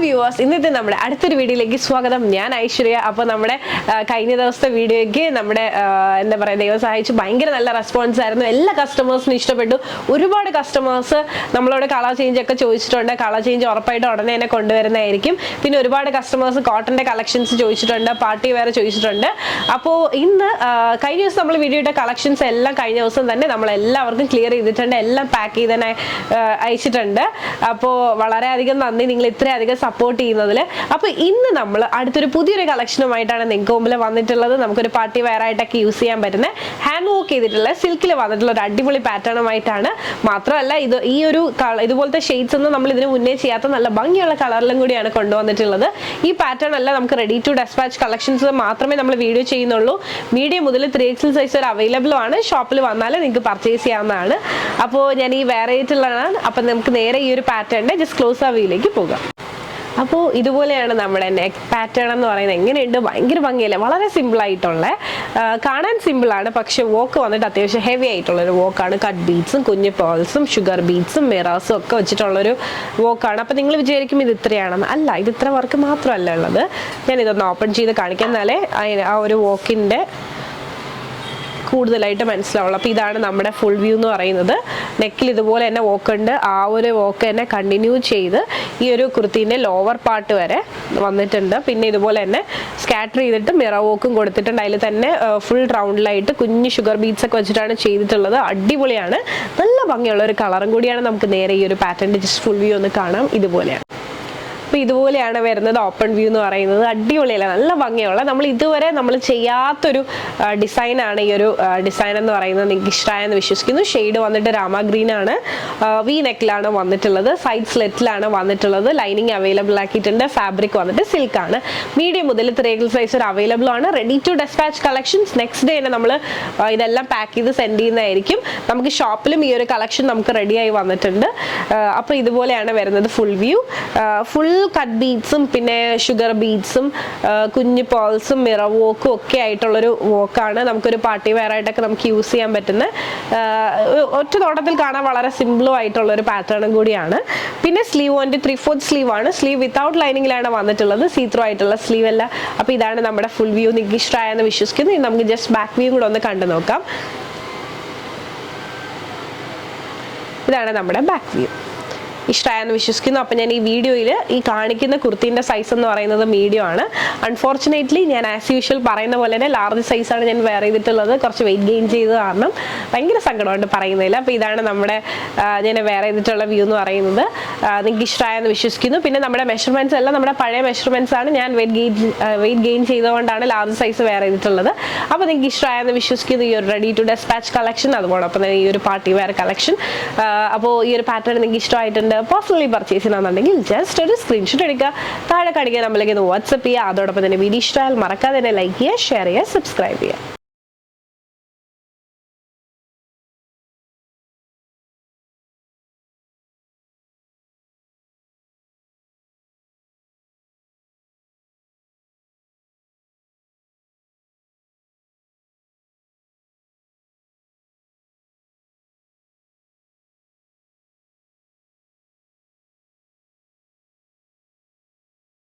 Viewers, ഇന്നത്തെ നമ്മുടെ അടുത്തൊരു വീഡിയോയിലേക്ക് സ്വാഗതം. ഞാൻ ഐശ്വര്യ. അപ്പോൾ നമ്മുടെ കഴിഞ്ഞ ദിവസത്തെ വീഡിയോയ്ക്ക് നമ്മുടെ എന്താ പറയുക, ദൈവം സഹായിച്ചു ഭയങ്കര നല്ല റെസ്പോൺസ് ആയിരുന്നു. എല്ലാ കസ്റ്റമേഴ്സിനും ഇഷ്ടപ്പെട്ടു. ഒരുപാട് കസ്റ്റമേഴ്സ് നമ്മളോട് കളർ ചേഞ്ച് ഒക്കെ ചോദിച്ചിട്ടുണ്ട്. കളർ ചേഞ്ച് ഉറപ്പായിട്ട് ഉടനെ തന്നെ കൊണ്ടുവരുന്നതായിരിക്കും. പിന്നെ ഒരുപാട് കസ്റ്റമേഴ്സ് കോട്ടന്റെ കളക്ഷൻസ് ചോദിച്ചിട്ടുണ്ട്, പാർട്ടി വെയർ ചോദിച്ചിട്ടുണ്ട്. അപ്പോൾ ഇന്ന് കഴിഞ്ഞ ദിവസം നമ്മൾ വീഡിയോയുടെ കളക്ഷൻസ് എല്ലാം കഴിഞ്ഞ ദിവസം തന്നെ നമ്മൾ എല്ലാവർക്കും ക്ലിയർ ചെയ്തിട്ടുണ്ട്, എല്ലാം പാക്ക് ചെയ്ത് തന്നെ അയച്ചിട്ടുണ്ട്. അപ്പോൾ വളരെയധികം നന്ദി നിങ്ങൾ ഇത്രയധികം സപ്പോർട്ട് ചെയ്യുന്നതിൽ. അപ്പോൾ ഇന്ന് നമ്മൾ അടുത്തൊരു പുതിയൊരു കളക്ഷനുമായിട്ടാണ് നിങ്ങൾക്ക് മുമ്പിൽ വന്നിട്ടുള്ളത്. നമുക്കൊരു പാർട്ടി വെയർ ആയിട്ടൊക്കെ യൂസ് ചെയ്യാൻ പറ്റുന്ന ഹാൻഡ് വർക്ക് ചെയ്തിട്ടുള്ള സിൽക്കിൽ വന്നിട്ടുള്ള ഒരു അടിപൊളി പാറ്റേണുമായിട്ടാണ്. മാത്രമല്ല ഈ ഒരു ഇതുപോലത്തെ ഷെയ്ഡ്സ് ഒന്നും നമ്മൾ ഇതിന് മുന്നേ ചെയ്യാത്ത നല്ല ഭംഗിയുള്ള കളറിലും കൂടിയാണ് കൊണ്ടുവന്നിട്ടുള്ളത്. ഈ പാറ്റേൺ അല്ല, നമുക്ക് റെഡി ടു ഡെസ്പാച്ച് കളക്ഷൻസ് മാത്രമേ നമ്മൾ വീഡിയോ ചെയ്യുന്നുള്ളൂ. മീഡിയം മുതൽ 3XL സൈസ് വരെ അവൈലബിൾ ആണ്. ഷോപ്പിൽ വന്നാൽ നിങ്ങൾക്ക് പർച്ചേസ് ചെയ്യാവുന്നതാണ്. അപ്പോൾ ഞാൻ ഈ വെയർ ചെയ്തിട്ടുള്ളതാണ്. അപ്പം നമുക്ക് നേരെ ഈ ഒരു പാറ്റേണിന്റെ ജസ്റ്റ് ക്ലോസ് ആ വ്യൂയിലേക്ക് പോകാം. അപ്പോൾ ഇതുപോലെയാണ് നമ്മുടെ നെക്ക് പാറ്റേൺ എന്ന് പറയുന്നത്. എങ്ങനെയുണ്ട്? ഭയങ്കര ഭംഗിയല്ലേ? വളരെ സിമ്പിൾ ആയിട്ടുള്ള, കാണാൻ സിമ്പിളാണ്, പക്ഷെ വോക്ക് വന്നിട്ട് അത്യാവശ്യം ഹെവി ആയിട്ടുള്ളൊരു വോക്കാണ്. കട്ട് ബീഡ്സും കുഞ്ഞു പേൾസും ഷുഗർ ബീഡ്സും മിറേഴ്സും ഒക്കെ വെച്ചിട്ടുള്ളൊരു വോക്കാണ്. അപ്പോൾ നിങ്ങൾ വിചാരിക്കും ഇത് ഇത്രയാണെന്ന്. അല്ല, ഇത് ഇത്ര വർക്ക് മാത്രമല്ല ഉള്ളത്. ഞാൻ ഇതൊന്ന് ഓപ്പൺ ചെയ്ത് കാണിക്കാം, എന്നാലേ ആ ഒരു വോക്കിൻ്റെ കൂടുതലായിട്ട് മനസ്സിലാവുള്ളൂ. അപ്പോൾ ഇതാണ് നമ്മുടെ ഫുൾ വ്യൂ എന്ന് പറയുന്നത്. നെക്കിൽ ഇതുപോലെ തന്നെ വോക്ക് ഉണ്ട്. ആ ഒരു വോക്ക് തന്നെ കണ്ടിന്യൂ ചെയ്ത് ഈ ഒരു കുർത്തീൻ്റെ ലോവർ പാർട്ട് വരെ വന്നിട്ടുണ്ട്. പിന്നെ ഇതുപോലെ തന്നെ സ്കാറ്റർ ചെയ്തിട്ട് മിറർ വോക്കും കൊടുത്തിട്ടുണ്ട്. അതിൽ തന്നെ ഫുൾ റൗണ്ടിലായിട്ട് കുഞ്ഞു ഷുഗർ ബീഡ്സ് ഒക്കെ വെച്ചിട്ടാണ് ചെയ്തിട്ടുള്ളത്. അടിപൊളിയാണ്, നല്ല ഭംഗിയുള്ള ഒരു കളറും കൂടിയാണ്. നമുക്ക് നേരെ ഈ ഒരു പാറ്റേണിൻ്റെ ജസ്റ്റ് ഫുൾ വ്യൂ ഒന്ന് കാണാം. ഇതുപോലെയാണ്. അപ്പോൾ ഇതുപോലെയാണ് വരുന്നത് ഓപ്പൺ വ്യൂ എന്ന് പറയുന്നത്. അടിപൊളിയല്ല, നല്ല ഭംഗിയുള്ള, നമ്മൾ ഇതുവരെ നമ്മൾ ചെയ്യാത്തൊരു ഡിസൈനാണ് ഈ ഒരു ഡിസൈൻ എന്ന് പറയുന്നത്. നിങ്ങൾക്ക് ഇഷ്ടമായെന്ന് വിശ്വസിക്കുന്നു. ഷെയ്ഡ് വന്നിട്ട് രാമ ഗ്രീൻ ആണ്. വി നെക്കിലാണ് വന്നിട്ടുള്ളത്. സൈഡ് സ്ലെറ്റിലാണ് വന്നിട്ടുള്ളത്. ലൈനിങ് അവൈലബിൾ ആക്കിയിട്ടുണ്ട്. ഫാബ്രിക് വന്നിട്ട് സിൽക്കാണ്. മീഡിയം മുതൽ 3XL സൈസ് വരെ അവൈലബിൾ ആണ്. Ready to dispatch collections. Next day തന്നെ നമ്മൾ ഇതെല്ലാം പാക്ക് ചെയ്ത് സെൻഡ് ചെയ്യുന്നതായിരിക്കും. നമുക്ക് ഷോപ്പിലും ഈ ഒരു കളക്ഷൻ നമുക്ക് റെഡിയായി വന്നിട്ടുണ്ട്. അപ്പോൾ ഇതുപോലെയാണ് വരുന്നത് ഫുൾ വ്യൂ. ഫുൾ കട്ട് ബീഡ്സും പിന്നെ ഷുഗർ ബീഡ്സും കുഞ്ഞു പേൾസും മിറർ വോക്കും ഒക്കെ ആയിട്ടുള്ളൊരു വോക്കാണ്. നമുക്കൊരു പാർട്ടി വെയർ ആയിട്ടൊക്കെ നമുക്ക് യൂസ് ചെയ്യാൻ പറ്റുന്ന, ഒറ്റ നോട്ടത്തിൽ കാണാൻ വളരെ സിമ്പിളും ആയിട്ടുള്ളൊരു പാറ്റേണും കൂടിയാണ്. പിന്നെ സ്ലീവ് വന്നിട്ട് 3/4 സ്ലീവ് ആണ്. സ്ലീവ് വിത്തൗട്ട് ലൈനിങ്ങിലാണ് വന്നിട്ടുള്ളത്. സീത്രോ ആയിട്ടുള്ള സ്ലീവ് അല്ല. അപ്പോൾ ഇതാണ് നമ്മുടെ ഫുൾ വ്യൂ. നിങ്ങൾക്ക് ഇഷ്ടമായെന്ന് വിശ്വസിക്കുന്നു. നമുക്ക് ജസ്റ്റ് ബാക്ക് വ്യൂ കൂടെ ഒന്ന് കണ്ടു നോക്കാം. ഇതാണ് നമ്മുടെ ബാക്ക് വ്യൂ. ഇഷ്ടമായെന്ന് വിശ്വസിക്കുന്നു. അപ്പം ഞാൻ ഈ വീഡിയോയിൽ ഈ കാണിക്കുന്ന കുർത്തീൻ്റെ സൈസ് എന്ന് പറയുന്നത് മീഡിയം ആണ്. അൺഫോർച്ചുനേറ്റ്ലി ഞാൻ ആസ് യൂഷ്വൽ പറയുന്ന പോലെ തന്നെ ലാർജ് സൈസാണ് ഞാൻ വെയർ ചെയ്തിട്ടുള്ളത്. കുറച്ച് വെയിറ്റ് ഗെയിൻ ചെയ്ത് കാരണം ഭയങ്കര സങ്കടമുണ്ട് പറയുന്നില്ല. അപ്പോൾ ഇതാണ് നമ്മുടെ ഞാൻ വെയർ ചെയ്തിട്ടുള്ള വ്യൂ എന്ന് പറയുന്നത്. നിങ്ങൾക്ക് ഇഷ്ടമായെന്ന് വിശ്വസിക്കുന്നു. പിന്നെ നമ്മുടെ മെഷർമെൻറ്റ്സ് എല്ലാം നമ്മുടെ പഴയ മെഷർമെൻറ്റ്സ് ആണ്. ഞാൻ വെയിറ്റ് ഗെയിൻ ചെയ്തുകൊണ്ടാണ് ലാർജ് സൈസ് വെയർ ചെയ്തിട്ടുള്ളത്. അപ്പോൾ നിങ്ങൾക്ക് ഇഷ്ടമായെന്ന് വിശ്വസിക്കുന്നു ഈ ഒരു റെഡി ടു ഡെസ്പാച്ച് കളക്ഷൻ, അതുപോലൊപ്പം തന്നെ ഈ ഒരു പാർട്ടി വെയർ കളക്ഷൻ. അപ്പോൾ ഈ ഒരു പാറ്റേൺ നിങ്ങൾക്ക് ഇഷ്ടമായിട്ടുണ്ട്, പേഴ്സണലി പർച്ചേസ് ചെയ്യണമെന്നുണ്ടെങ്കിൽ ജസ്റ്റ് ഒരു സ്ക്രീൻഷോട്ട് എടുക്കുക, താഴെ കാണിക്കുക, നമ്മളിലേക്ക് വാട്സ്ആപ്പ് ചെയ്യുക. അതോടൊപ്പം തന്നെ വീഡിയോ ഇഷ്ടമായാൽ മറക്കാതെ തന്നെ ലൈക്ക് ചെയ്യുക, ഷെയർ ചെയ്യുക, സബ്സ്ക്രൈബ് ചെയ്യുക.